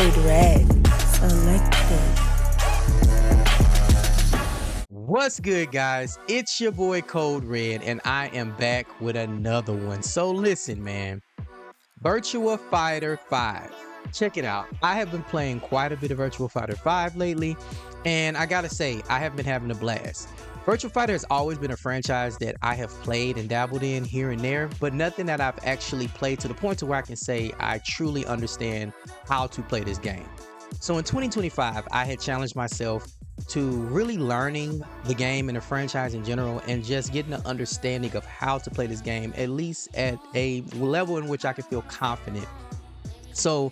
CodeRed selected. What's good, guys? It's your boy CodeRed, and I am back with another one. So listen, man. Virtua Fighter 5. Check it out. I have been playing quite a bit of Virtua Fighter 5 lately, and I gotta say, I have been having a blast. Virtua Fighter has always been a franchise that I have played and dabbled in here and there, but nothing that I've actually played to the point to where I can say I truly understand how to play this game. So in 2025, I had challenged myself to really learning the game and the franchise in general and just getting an understanding of how to play this game, at least at a level in which I can feel confident. So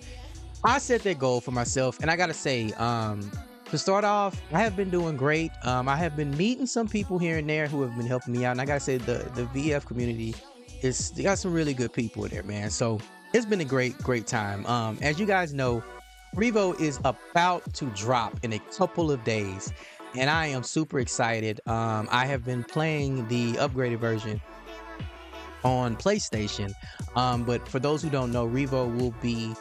I set that goal for myself, and I gotta say, to start off, I have been doing great. I have been meeting some people here and there who have been helping me out, and I gotta say the VF community they got some really good people in there, man. So it's been a great time. As you guys know, REVO is about to drop in a couple of days, and I am super excited. I have been playing the upgraded version on PlayStation, but for those who don't know, REVO will be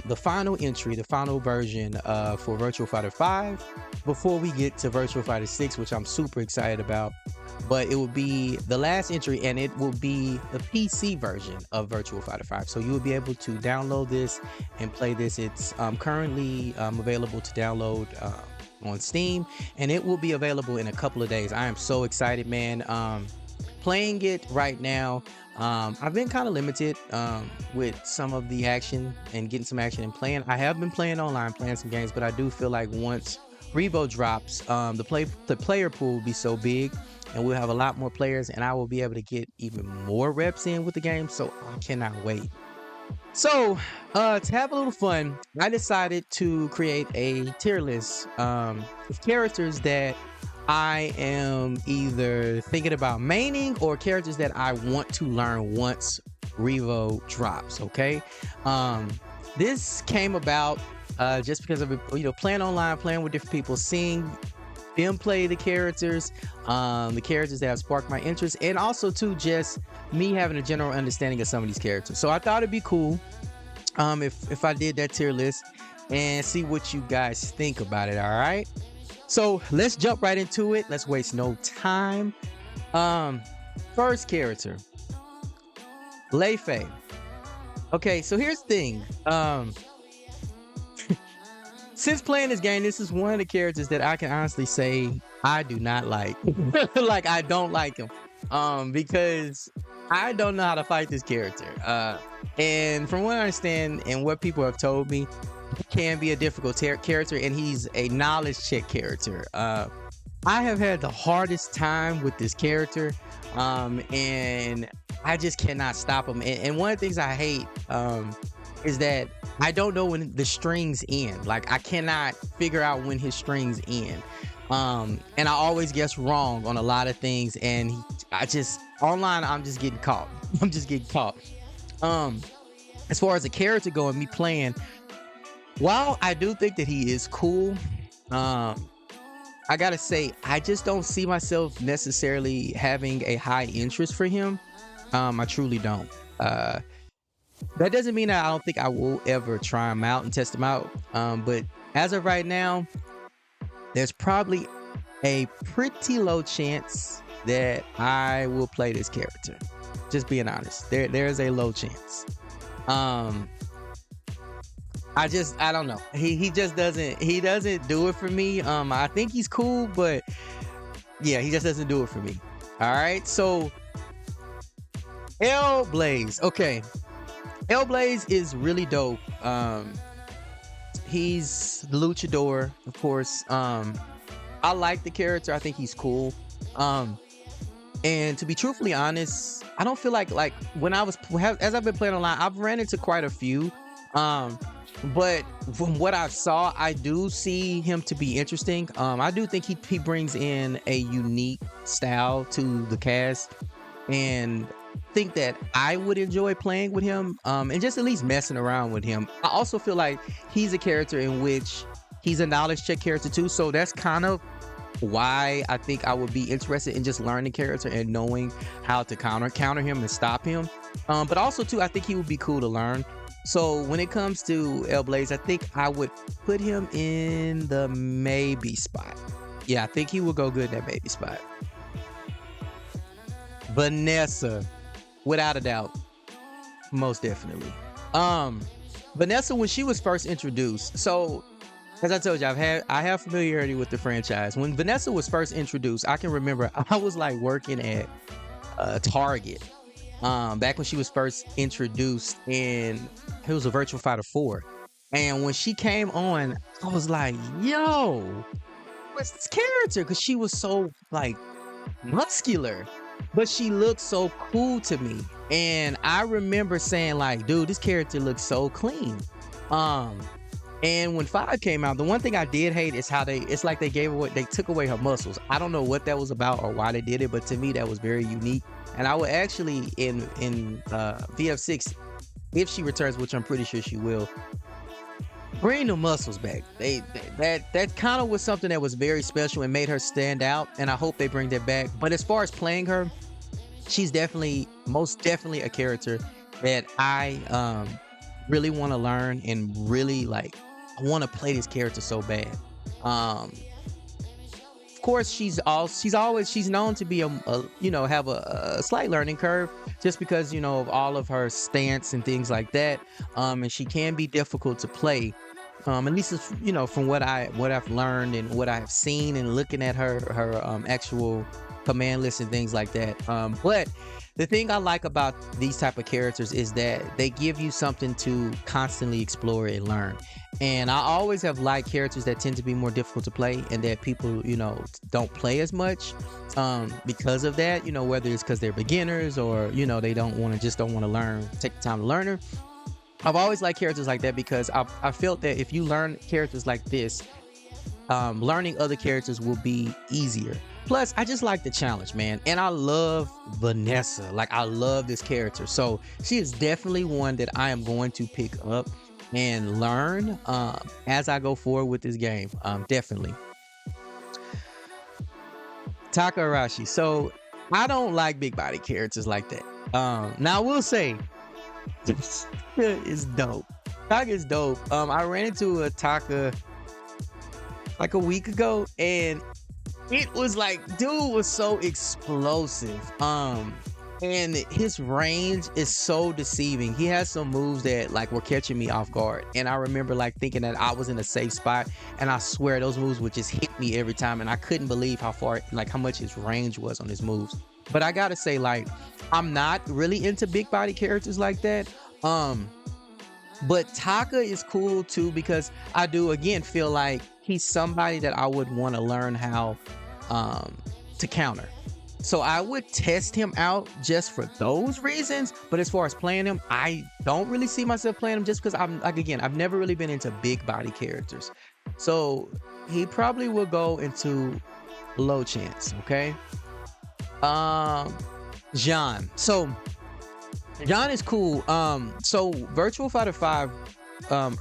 the final entry, the final version for Virtua Fighter 5 before we get to Virtua Fighter 6, which I'm super excited about. But it will be the last entry, and it will be the PC version of Virtua Fighter 5. So you will be able to download this and play this. It's currently available to download on Steam, and it will be available in a couple of days. I am so excited, man. Playing it right now, I've been kind of limited with some of the action and getting some action and playing. I have been playing online, playing some games, but I do feel like once REVO drops, the player pool will be so big, and we'll have a lot more players, and I will be able to get even more reps in with the game. So I cannot wait. So to have a little fun, I decided to create a tier list of characters that I am either thinking about maining or characters that I want to learn once REVO drops. Okay, this came about just because of playing online, playing with different people, seeing them play the characters that have sparked my interest, and also too just me having a general understanding of some of these characters. So I thought it'd be cool if I did that tier list and see what you guys think about it. All right. So let's jump right into it. Let's waste no time. First character, Lei Fei. Okay, so here's the thing. Since playing this game, this is one of the characters that I can honestly say I do not like. Like, I don't like him. Because I don't know how to fight this character. And from what I understand and what people have told me, he can be a difficult character, and he's a knowledge check character. I have had the hardest time with this character, and I just cannot stop him. And one of the things I hate is that I don't know when the strings end. Like, I cannot figure out when his strings end. And I always guess wrong on a lot of things, and online, I'm just getting caught. As far as the character going, me playing, while I do think that he is cool, I gotta say, I just don't see myself necessarily having a high interest for him. I truly don't. That doesn't mean that I don't think I will ever try him out and test him out. But as of right now, there's probably a pretty low chance that I will play this character. Just being honest, there's a low chance. I don't know. He doesn't do it for me. I think he's cool, but yeah, he just doesn't do it for me. All right, so L Blaze. Okay, L Blaze is really dope. He's the luchador, of course. I like the character. I think he's cool. And to be truthfully honest, I don't feel like when as I've been playing online, I've ran into quite a few. But from what I saw, I do see him to be interesting. I do think he brings in a unique style to the cast, and think that I would enjoy playing with him, and just at least messing around with him. I also feel like he's a character in which he's a knowledge check character too, so that's kind of why I think I would be interested in just learning the character and knowing how to counter him and stop him. But also too, I think he would be cool to learn. So when it comes to L Blaze, I think I would put him in the maybe spot. Yeah, I think he will go good in that maybe spot. Vanessa, without a doubt, most definitely. Vanessa, when she was first introduced, so as I told you, I have familiarity with the franchise. When Vanessa was first introduced, I can remember I was like working at Target back when she was first introduced, and it was a Virtual Fighter 4. And when she came on, I was like, yo, what's this character? Because she was so like muscular, but she looked so cool to me. And I remember saying like, dude, this character looks so clean. And when 5 came out, the one thing I did hate is how it's like they took away her muscles. I don't know what that was about or why they did it, but to me that was very unique. And I would actually in VF6, if she returns, which I'm pretty sure she will, bring the muscles back. That kind of was something that was very special and made her stand out, and I hope they bring that back. But as far as playing her, she's most definitely a character that I really want to learn and really like. I want to play this character so bad. Of course, she's known to be have a slight learning curve, just because of all of her stance and things like that. And she can be difficult to play. At least from what I've learned and what I've seen and looking at her actual command list and things like that. But the thing I like about these type of characters is that they give you something to constantly explore and learn. And I always have liked characters that tend to be more difficult to play and that people, don't play as much because of that, whether it's because they're beginners or, they don't want to learn, take the time to learn her. I've always liked characters like that because I felt that if you learn characters like this, learning other characters will be easier. Plus, I just like the challenge, man. And I love Vanessa. Like, I love this character. So she is definitely one that I am going to pick up and learn as I go forward with this game. Definitely. Taka Arashi. So I don't like big body characters like that. Now I will say, it's dope. Taka is dope. I ran into a Taka like a week ago, and it was like, dude was so explosive. And his range is so deceiving. He has some moves that like were catching me off guard. And I remember like thinking that I was in a safe spot, and I swear those moves would just hit me every time. And I couldn't believe how much his range was on his moves. But I gotta say, like, I'm not really into big body characters like that. But Taka is cool too, because I do again feel like he's somebody that I would want to learn how to counter. So I would test him out just for those reasons. But as far as playing him, I don't really see myself playing him, just because I've never really been into big body characters. So he probably will go into low chance. Okay. Jean. So Jean is cool. So Virtual Fighter 5,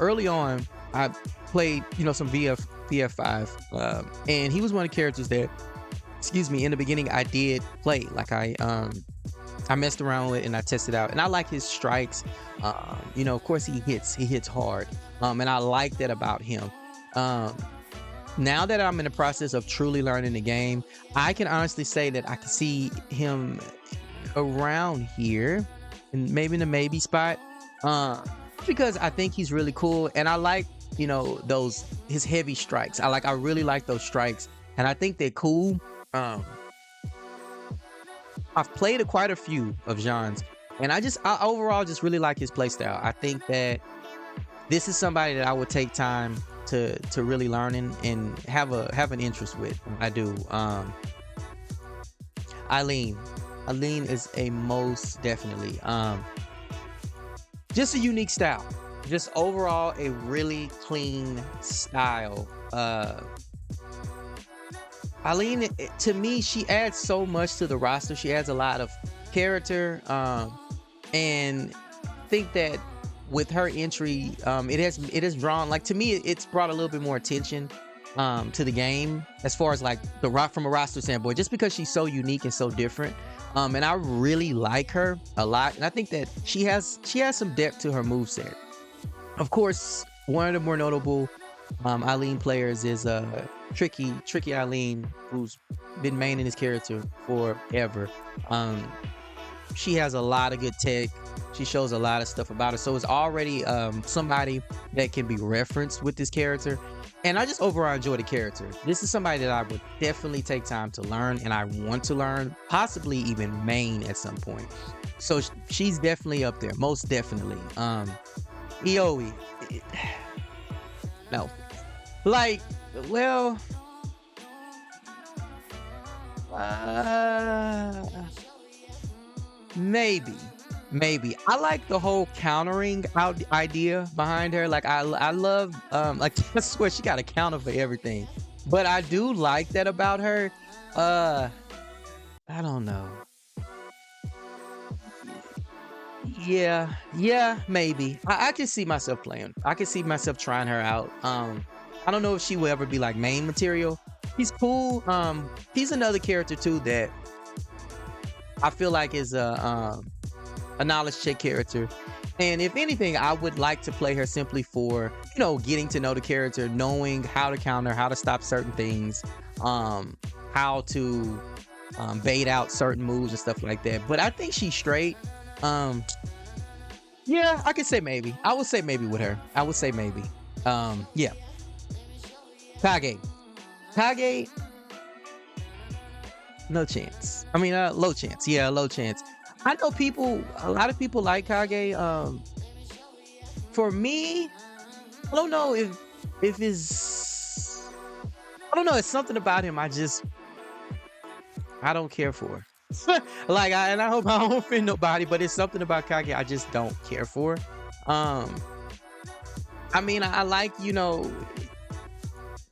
early on, I played, some VF5, and he was one of the characters that, in the beginning I did play. Like I messed around with it and I tested out, and I like his strikes. Of course he hits hard. And I like that about him. Now that I'm in the process of truly learning the game, I can honestly say that I can see him around here, and maybe in the maybe spot, because I think he's really cool, and I like his heavy strikes. I really like those strikes, and I think they're cool. I've played quite a few of Jean's, and I overall just really like his playstyle. I think that this is somebody that I would take time to really learn and have an interest with. I do. Eileen is a most definitely just a unique style. Just overall a really clean style. Eileen, to me, she adds so much to the roster. She adds a lot of character, and I think that with her entry, it has drawn, like, to me, it's brought a little bit more attention to the game, as far as like from a roster standpoint, just because she's so unique and so different. And I really like her a lot, and I think that she has some depth to her moveset. Of course, one of the more notable Eileen players is Tricky Eileen, who's been maining his character forever. Um, she has a lot of good tech. She shows a lot of stuff about her, so it's already somebody that can be referenced with this character. And I just overall enjoy the character. This is somebody that I would definitely take time to learn, and I want to learn, possibly even main at some point. So she's definitely up there, most definitely. Aoi, no, like, well, uh, maybe I like the whole countering out idea behind her. Like I love like I swear she got a counter for everything, but I do like that about her. uh I don't know. Yeah, maybe I can see myself playing. I can see myself trying her out. I don't know if she will ever be like main material. He's cool. He's another character too that I feel like is a knowledge check character. And if anything, I would like to play her simply for, getting to know the character, knowing how to counter, how to stop certain things, how to bait out certain moves and stuff like that. But I think she's straight. Um, yeah, I could say maybe. I would say maybe with her. I would say maybe. Yeah. Kage. Kage, no chance. I mean, low chance. Yeah, low chance. I know a lot of people like Kage. For me, I don't know if it's, I don't know. It's something about him. I don't care for. Like, and I hope I don't offend nobody, but it's something about Kage I just don't care for. Um, I mean, I like,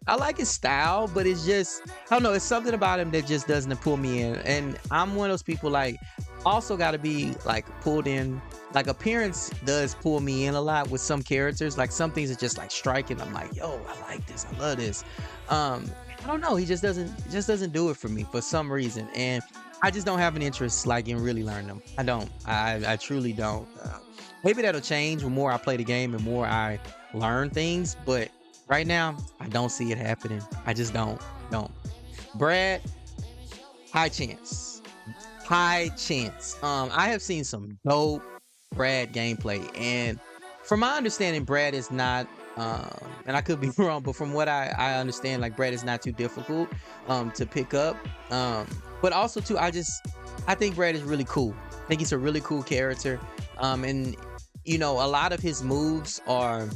I like his style, but it's just, I don't know, it's something about him that just doesn't pull me in. And I'm one of those people, like, also got to be like pulled in. Like, appearance does pull me in a lot with some characters. Like, some things are just like striking. I'm like, yo, I like this, I love this. I don't know, he just doesn't do it for me for some reason. And I just don't have an interest like in really learning them. I don't. I truly don't. Maybe that'll change the more I play the game and more I learn things. But right now, I don't see it happening. I just don't. Brad, high chance. High chance. I have seen some dope Brad gameplay, and from my understanding, Brad is not. And I could be wrong, but from what I understand, like, Brad is not too difficult to pick up. But also too, I think Brad is really cool. I think he's a really cool character. And a lot of his moves are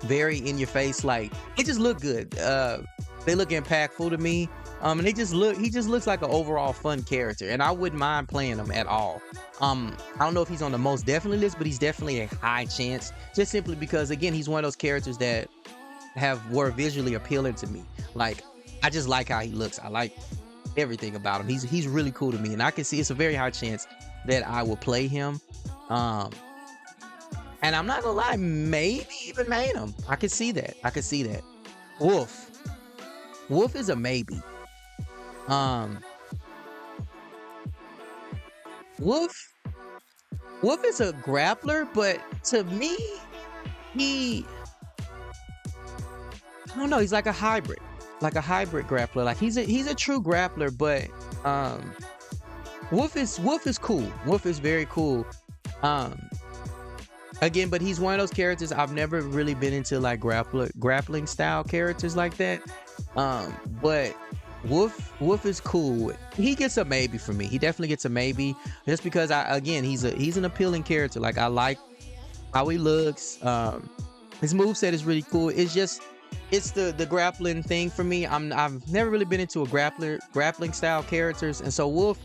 very in your face. Like, it just look good. They look impactful to me. And he just looks like an overall fun character, and I wouldn't mind playing him at all. I don't know if he's on the most definitely list, but he's definitely a high chance, just simply because, again, he's one of those characters that were visually appealing to me. Like, I just like how he looks. I like everything about him. He's really cool to me, and I can see it's a very high chance that I will play him. And I'm not gonna lie, maybe even main him. I could see that. Wolf is a maybe. Um, Wolf is a grappler, but to me, he, I don't know, he's like a hybrid grappler. Like, he's a true grappler, but Wolf is cool. Wolf is very cool. Um, Again, but he's one of those characters I've never really been into, like, grappling style characters like that. But Wolf is cool. He gets a maybe for me. He definitely gets a maybe, just because he's an appealing character. Like, I like how he looks. His moveset is really cool. It's the grappling thing for me. I've never really been into a grappling style characters, and so Wolf,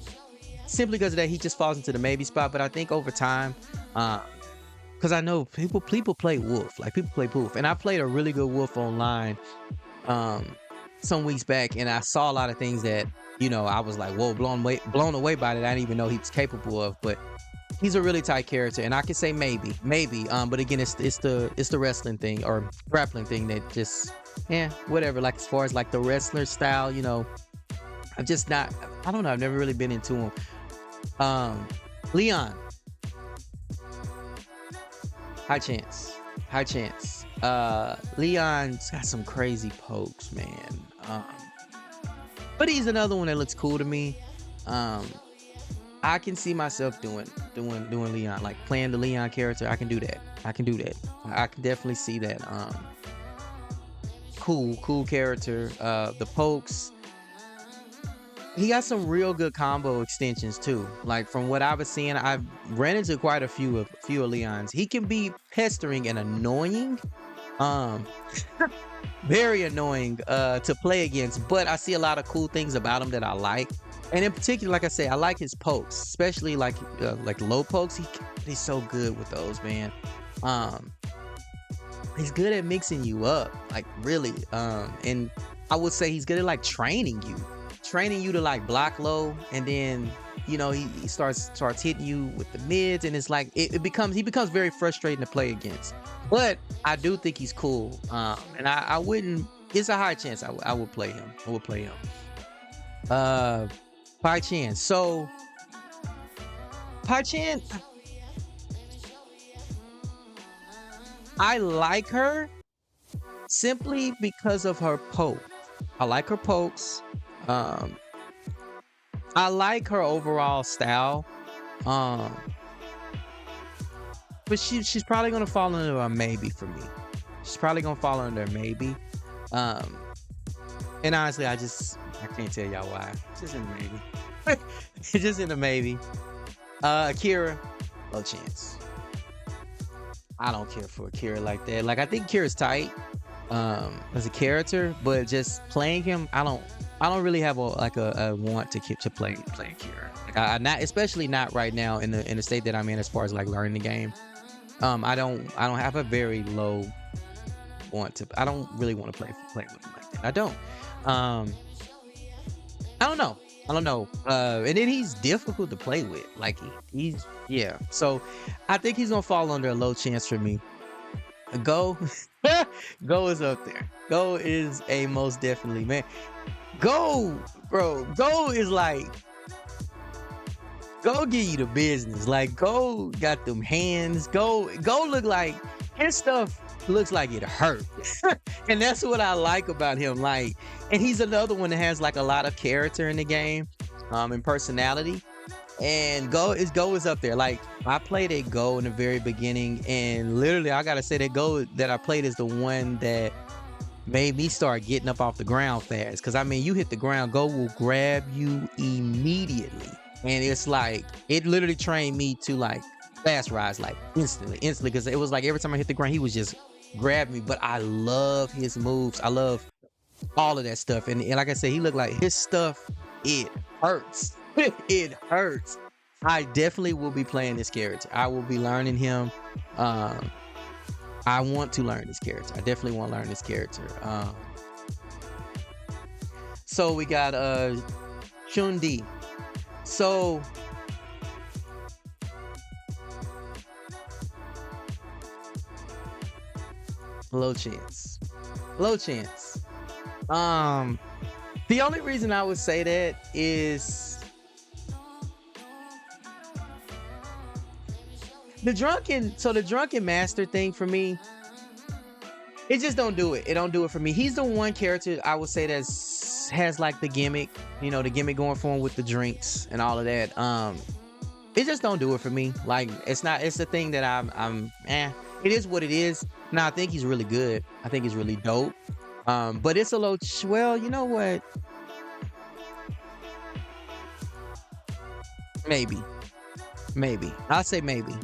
simply because of that, he just falls into the maybe spot. But I think over time, because I know people play Wolf, like, people play Wolf, and I played a really good Wolf online some weeks back, and I saw a lot of things that I was like, whoa, blown away by it. I didn't even know he was capable of. But he's a really tight character, and I can say maybe. But again, it's the wrestling thing or grappling thing that just, whatever. Like, as far as like the wrestler style, I'm just not. I don't know. I've never really been into him. Leon, high chance. High chance. Leon's got some crazy pokes, man. But he's another one that looks cool to me. Um, I can see myself doing Leon, like playing the Leon character. I can do that. I can do that. I can definitely see that. Cool character. The pokes. He got some real good combo extensions too. Like from what I was seeing, I've ran into quite a few of Leon's. He can be pestering and annoying. Um, very annoying to play against, but I see a lot of cool things about him that I like. And in particular, like I say, I like his pokes, especially like low pokes. He's so good with those, man. Um, he's good at mixing you up, like really. And I would say he's good at like training you to like block low, and then he starts hitting you with the mids, and it's like he becomes very frustrating to play against. But I do think he's cool, and I wouldn't. It's a high chance I would play him. Pai Chan. So Pai Chan, I like her simply because of her poke. I like her pokes. I like her overall style. But she's probably gonna fall under a maybe for me. She's probably gonna fall under a maybe. And honestly, I can't tell y'all why. It's just in a maybe. It's just in a maybe. Akira, low chance. I don't care for Akira like that. Like I think Akira's tight as a character, but just playing him, I don't really have a want to play Akira. Like I not, especially not right now in the state that I'm in as far as like learning the game. I don't have a very low want to. I don't really want to play with him like that. I don't. I don't know. And then he's difficult to play with. Like he's yeah. So I think he's gonna fall under a low chance for me. Go is up there. Go is a most definitely, man. Go, bro. Go is like, Go give you the business. Like Go got them hands. Go look like his stuff looks like it hurt. And that's what I like about him. Like, and he's another one that has like a lot of character in the game, and personality. And Go is up there. Like I played a Go in the very beginning, and literally I gotta say that Go that I played is the one that made me start getting up off the ground fast. Cause I mean, you hit the ground, Go will grab you immediately. And it's like, it literally trained me to like fast rise, like instantly. Cause it was like every time I hit the ground, he was just grabbing me. But I love his moves. I love all of that stuff. And like I said, he looked like his stuff, it hurts. It hurts. I definitely will be playing this character. I will be learning him. I want to learn this character. I definitely want to learn this character. So we got Shun. So low chance. The only reason I would say that is the drunken master thing for me. It just don't do it. It don't do it for me. He's the one character I would say that has like the gimmick, the gimmick going for him with the drinks and all of that. It just don't do it for me. Like it's the thing that I'm it is what it is. Now I think he's really good. I think he's really dope. But it's a low, well, you know what? Maybe. I'll say maybe.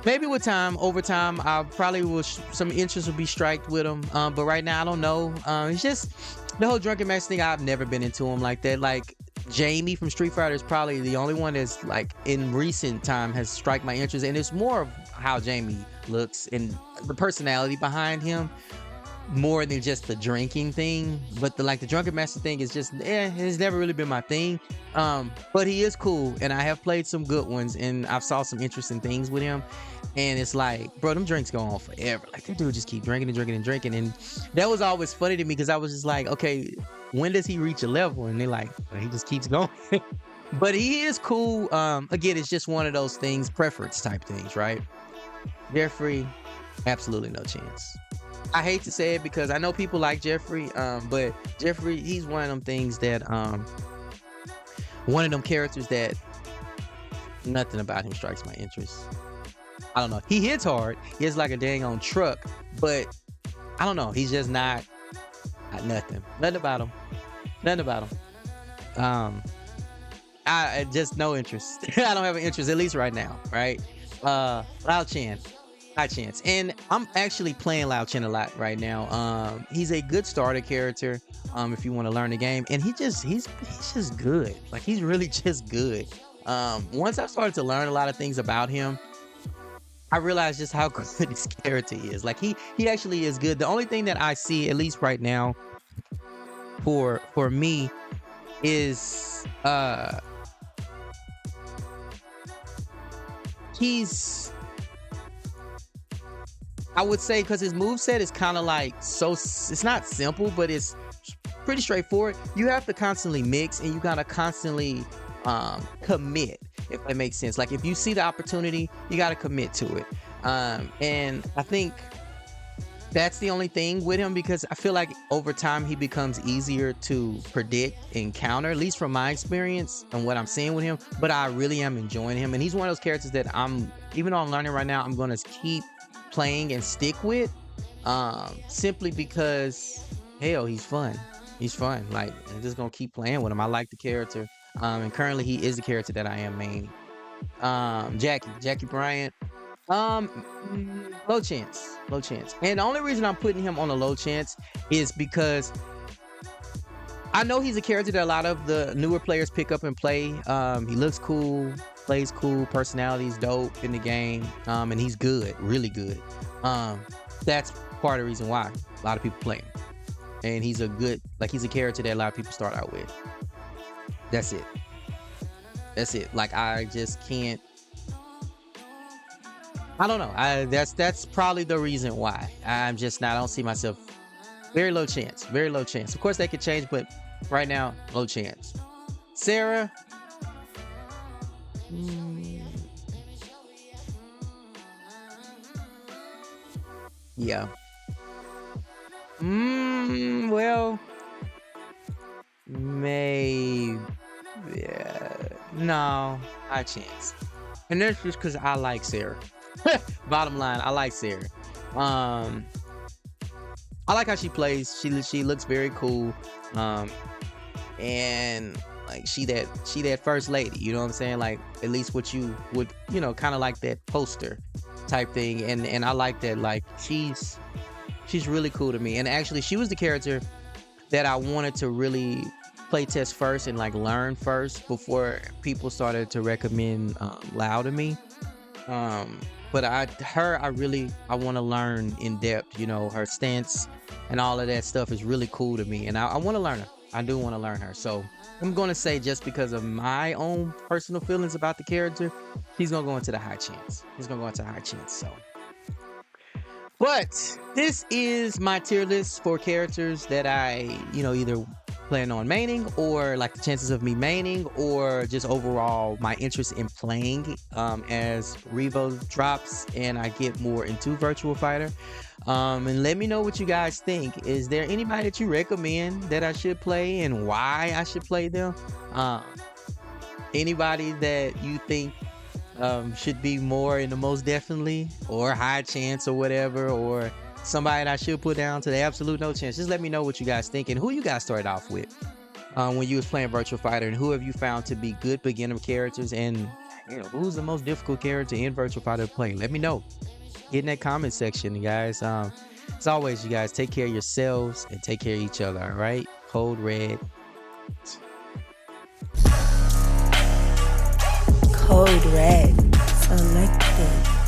Maybe with time, over time, I probably will, some interest will be striked with him. But right now, I don't know. It's just the whole drunken master thing. I've never been into him like that. Like Jamie from Street Fighter is probably the only one that's like in recent time has struck my interest. And it's more of how Jamie looks and the personality behind him, more than just the drinking thing. But the drunken master thing is just it's never really been my thing. But he is cool, and I have played some good ones, and I've saw some interesting things with him. And it's like, bro, them drinks go on forever. Like that dude just keep drinking. And that was always funny to me because I was just like, okay, when does he reach a level? And they're like, well, he just keeps going. But he is cool. Again, it's just one of those things, preference type things, right? Jeffrey, absolutely no chance. I hate to say it because I know people like Jeffrey, but Jeffrey, he's one of them things that one of them characters that nothing about him strikes my interest. I don't know. He hits hard. He hits like a dang on truck, but I don't know. He's just not nothing. Nothing about him. Nothing about him. I just no interest. I don't have an interest, at least right now, right? Lau Chan. High chance. And I'm actually playing Lau Chan a lot right now. He's a good starter character if you want to learn the game. And he's just good. Like, he's really just good. Once I started to learn a lot of things about him, I realized just how good this character is. Like, he actually is good. The only thing that I see, at least right now, for me is I would say, because his moveset is kind of like, it's not simple, but it's pretty straightforward. You have to constantly mix, and you gotta constantly commit, if that makes sense. Like, if you see the opportunity, you gotta commit to it. And I think that's the only thing with him, because I feel like over time he becomes easier to predict and counter, at least from my experience and what I'm seeing with him. But I really am enjoying him, and he's one of those characters that even though I'm learning right now, I'm gonna keep playing and stick with, simply because, hell, he's fun. He's fun. Like, I'm just gonna keep playing with him. I like the character, and currently he is the character that I am mainly. Jacky Bryant, low chance. And the only reason I'm putting him on a low chance is because I know he's a character that a lot of the newer players pick up and play. He looks cool, plays cool, personality's dope in the game, and he's good, really good. That's part of the reason why a lot of people play him. And he's a character that a lot of people start out with. That's it. Like, I just can't, I don't know. That's probably the reason why. I don't see myself. Very low chance. Of course, they could change, but right now, low chance. Sarah. Yeah. Well, maybe. Yeah. No, high chance. And that's just because I like Sarah. Bottom line, I like Sarah. I like how she plays. She looks very cool. And like, she that first lady, you know what I'm saying? Like, at least what you would, kind of like that poster type thing. And I like that. Like, she's really cool to me. And actually, she was the character that I wanted to really play test first and like learn first before people started to recommend Lau to me. But I want to learn in depth. Her stance and all of that stuff is really cool to me, and I want to learn her. I do want to learn her. So I'm going to say, just because of my own personal feelings about the character, he's going to go into the high chance. So, but this is my tier list for characters that I, either plan on maining, or like the chances of me maining, or just overall my interest in playing as REVO drops and I get more into Virtua Fighter. And let me know what you guys think. Is there anybody that you recommend that I should play and why I should play them? Anybody that you think should be more in the most definitely or high chance or whatever, or somebody that I should put down to the absolute no chance? Just let me know what you guys think and who you guys started off with when you was playing Virtua Fighter, and who have you found to be good beginner characters, and who's the most difficult character in Virtua Fighter to play? Let me know. Get in that comment section, guys. As always, you guys, take care of yourselves and take care of each other, all right? CodeRed. CodeRed. Selected.